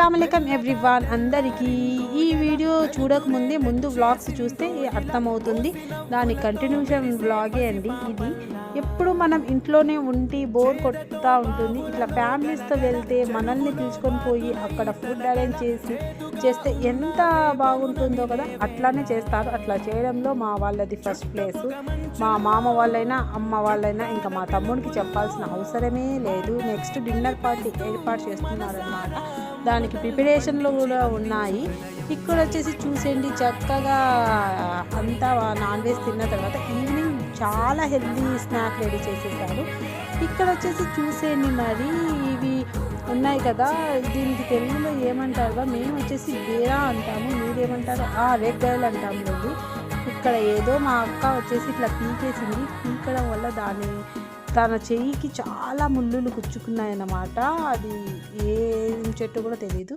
అస్సలాముఅలైకుం everyone అందరికీ ఈ video చూడకముందే ముందు వ్లాగ్స్ చూస్తే అర్థమవుతుంది. దాని కంటిన్యూషన్ వ్లాగే అండి ఇది. ఎప్పుడు మనం ఇంట్లోనే ఉండి బోర్ కొడుతూ ఉంటుంది. ఇట్లా ఫ్యామిలీస్తో వెళ్తే మనల్ని పిలుచుకొని పోయి అక్కడ ఫుడ్ అరేంజ్ చేస్తే ఎంత బాగుంటుందో కదా. అట్లానే చేస్తారు. అట్లా చేయడంలో మా వాళ్ళది ఫస్ట్ ప్లేస్. మా మామ వాళ్ళైనా అమ్మ వాళ్ళైనా ఇంకా మా తమ్ముడికి చెప్పాల్సిన అవసరమే లేదు. నెక్స్ట్ డిన్నర్ పార్టీ ఏర్పాటు చేస్తున్నారన్నమాట. దానికి ప్రిపరేషన్లు కూడా ఉన్నాయి. ఇక్కడ వచ్చేసి చూసేయండి, చక్కగా అంతా నాన్ వెజ్ తిన్న తర్వాత ఈవినింగ్ చాలా హెల్తీ స్నాక్ రెడీ చేసేసారు. ఇక్కడ వచ్చేసి చూసేయండి, మరి ఇవి ఉన్నాయి కదా, దీనికి తెలుగులో ఏమంటారు? మేము వచ్చేసి బేరా అంటాము, మీరేమంటారు? రేగ్గాయలు అంటాము లేదు. ఇక్కడ ఏదో మా అక్క వచ్చేసి ఇట్లా పీకేసింది. పీకడం వల్ల తన చెయ్యికి చాలా ముళ్ళులు గుచ్చుకున్నాయన్నమాట. అది ఏ చెట్టు కూడా తెలీదు.